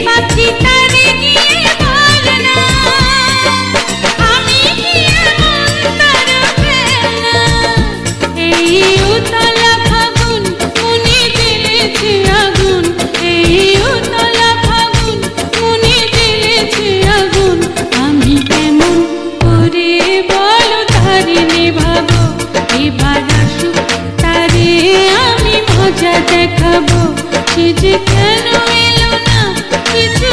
পাখি তারে নিয়ে বল না, আমি কি এমন তার ফেলনা। এই উতলা ফাগুন মনে জ্বেলেছে আগুন, এই উতলা ফাগুন মনে জ্বেলেছে আগুন। আমি কেমন করে বলো তারে নেভাবো, এবার আসুক তারে আমি মজা দেখাবো। সে যে কেন এলো না কিছু